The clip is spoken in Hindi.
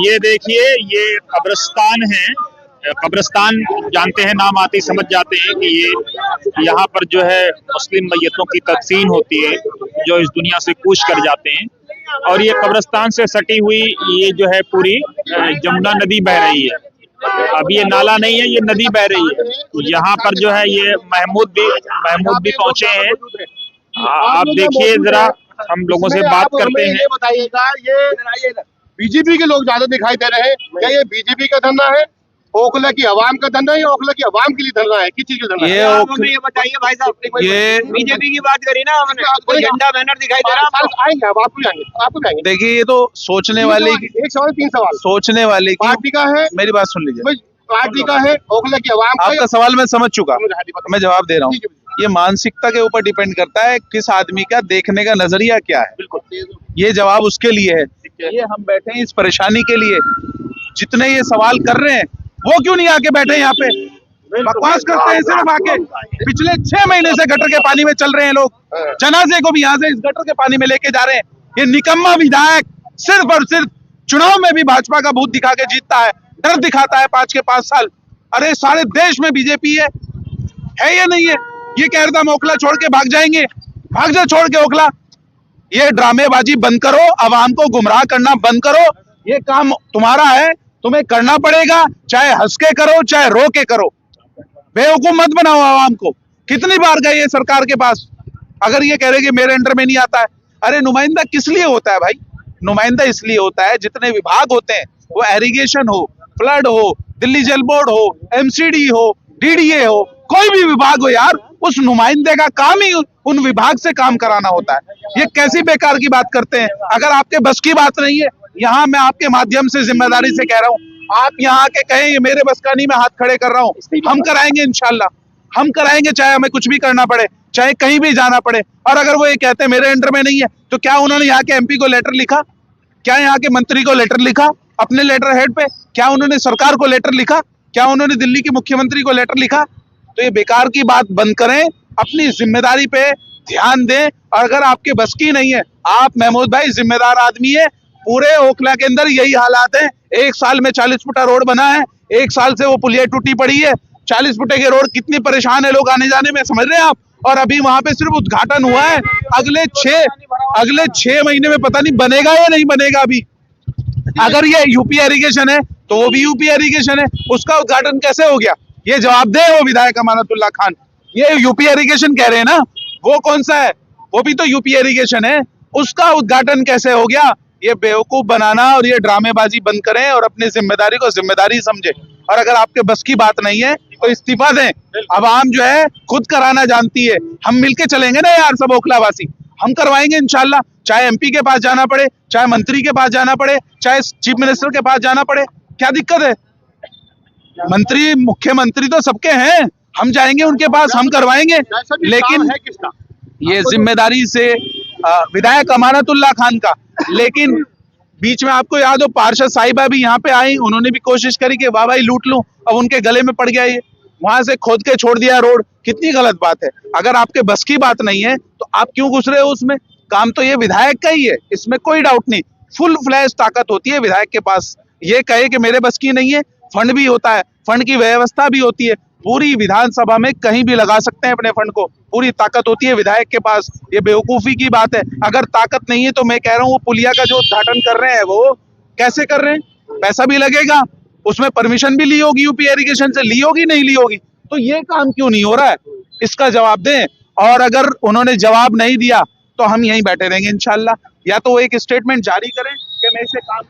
ये देखिए, ये कब्रिस्तान है। कब्रिस्तान जानते हैं, नाम आते ही समझ जाते हैं कि ये यहाँ पर जो है मुस्लिम मैयतों की तदफीन होती है जो इस दुनिया से कूच कर जाते हैं। और ये कब्रिस्तान से सटी हुई ये जो है पूरी जमुना नदी बह रही है। अब ये नाला नहीं है, ये नदी बह रही है। यहाँ पर जो है ये महमूद भी पहुंचे हैं। आप देखिए जरा, हम लोगों से बात करते हैं। ये बताइएगा, ये बीजेपी के लोग ज्यादा दिखाई दे रहे हैं, क्या ये बीजेपी का धंधा है, ओखला की आवाम का धंधा है, या ओखला की आवाम के लिए धंधा है? किस चीज का धंधा है? ये बताइए भाई साहब, ये बीजेपी की बात करी ना हमने, कोई झंडा बैनर दिखाई दे रहा है? आएंगे आपको जाएंगे। देखिए, ये तो सोचने वाले की, एक सवाल 3 सवाल सोचने वाले की पार्टी का है। मेरी बात सुन लीजिए, पार्टी का है, ओखला की आवाम का। आपका सवाल मैं समझ चुका, मैं जवाब दे रहा हूँ। ये मानसिकता के ऊपर डिपेंड करता है, किस आदमी का देखने का नजरिया क्या है। ये जवाब उसके लिए है। ये हम बैठे हैं इस परेशानी के लिए। जितने ये सवाल कर रहे हैं वो क्यों नहीं आके बैठे यहाँ पे? बकवास करते हैं सिर्फ आके। पिछले 6 महीने से गटर के पानी में चल रहे हैं लोग, जनाजे को भी यहाँ से इस गटर के पानी में लेके जा रहे हैं। ये निकम्मा विधायक सिर्फ और सिर्फ चुनाव में भी भाजपा का भूत दिखा के जीतता है, डर दिखाता है 5 के 5 साल। अरे सारे देश में बीजेपी है या नहीं है? ये कह रहा था हम ओखला छोड़ के भाग जाएंगे, भाग जा छोड़ के ओखला। ये ड्रामेबाजी बंद करो, आवाम को गुमराह करना बंद करो। ये काम तुम्हारा है, तुम्हें करना पड़ेगा, चाहे हंस के करो चाहे रो के करो। बेवकूफ मत बनाओ आवाम को। कितनी बार गए ये सरकार के पास, अगर ये कह रहे कि मेरे अंडर में नहीं आता है। अरे नुमाइंदा किस लिए होता है भाई? नुमाइंदा इसलिए होता है, जितने विभाग होते हैं, वो एरीगेशन हो, फ्लड हो, दिल्ली जल बोर्ड हो, एमसीडी हो, डीडीए हो, कोई भी विभाग हो यार, उस नुमाइंदे का काम ही उन विभाग से काम कराना होता है। ये कैसी बेकार की बात करते हैं? अगर आपके बस की बात नहीं है, यहाँ मैं आपके माध्यम से जिम्मेदारी से कह रहा हूँ, आप यहाँ आके कहें ये मेरे बस का नहीं, मैं हाथ खड़े कर रहा हूँ, हम कराएंगे इंशाल्लाह, हम कराएंगे, चाहे हमें कुछ भी करना पड़े, चाहे कहीं भी जाना पड़े। और अगर वो ये कहते हैं मेरे अंडर में नहीं है, तो क्या उन्होंने यहाँ के एमपी को लेटर लिखा? क्या यहाँ के मंत्री को लेटर लिखा अपने लेटर हेड पे? क्या उन्होंने सरकार को लेटर लिखा? क्या उन्होंने दिल्ली के मुख्यमंत्री को लेटर लिखा? तो ये बेकार की बात बंद करें, अपनी जिम्मेदारी पे ध्यान दें। और अगर आपके बस की नहीं है, आप महमूद भाई जिम्मेदार आदमी है, पूरे ओखला के अंदर यही हालात है। 1 साल में 40 फुटा रोड बना है, 1 साल से वो पुलिया टूटी पड़ी है। 40 फुटे के रोड, कितनी परेशान है लोग आने जाने में, समझ रहे हैं आप? और अभी वहां पे सिर्फ उद्घाटन हुआ है, अगले 6 महीने में पता नहीं बनेगा या नहीं बनेगा। अभी अगर ये यूपी इरिगेशन है तो वो भी यूपी इरिगेशन है, उसका उद्घाटन कैसे हो गया? ये जवाब दे वो विधायक अमानतुल्लाह खान। ये यूपी इरिगेशन कह रहे हैं ना, वो कौन सा है? वो भी तो यूपी इरिगेशन है, उसका उद्घाटन कैसे हो गया? ये बेवकूफ बनाना और ये ड्रामेबाजी बंद करें और अपनी जिम्मेदारी को जिम्मेदारी समझे। और अगर आपके बस की बात नहीं है तो इस्तीफा दें। आवाम जो है खुद कराना जानती है। हम मिलके चलेंगे ना यार, सब ओखलावासी, हम करवाएंगे इंशाल्लाह। चाहे एमपी के पास जाना पड़े, चाहे मंत्री के पास जाना पड़े, चाहे चीफ मिनिस्टर के पास जाना पड़े, क्या दिक्कत है? मंत्री मुख्यमंत्री तो सबके हैं, हम जाएंगे उनके पास, हम करवाएंगे। लेकिन ये जिम्मेदारी से विधायक अमानतुल्लाह खान का। लेकिन बीच में आपको याद हो, पार्षद साहिबा भी यहाँ पे आई, उन्होंने भी कोशिश करी कि वाह भाई लूट लूं, अब उनके गले में पड़ गया ये, वहां से खोद के छोड़ दिया रोड। कितनी गलत बात है। अगर आपके बस की बात नहीं है तो आप क्यों घुस रहे हो उसमें? काम तो ये विधायक का ही है, इसमें कोई डाउट नहीं। फुल फ्लैश ताकत होती है विधायक के पास। ये कहे कि मेरे बस की नहीं है, फंड भी होता है, फंड की व्यवस्था भी होती है, पूरी विधानसभा में कहीं भी लगा सकते हैं अपने फंड को, पूरी ताकत होती है विधायक के पास। ये बेवकूफी की बात है। अगर ताकत नहीं है तो मैं कह रहा हूँ, वो पुलिया का जो उद्घाटन कर रहे हैं वो कैसे कर रहे हैं? पैसा भी लगेगा, उसमें परमिशन भी ली होगी, यूपी इरिगेशन से ली होगी, नहीं ली होगी, तो ये काम क्यों नहीं हो रहा है? इसका जवाब दें। और अगर उन्होंने जवाब नहीं दिया तो हम यहीं बैठे रहेंगे इंशाल्लाह। या तो वो एक स्टेटमेंट जारी करें कि मैं इसे काम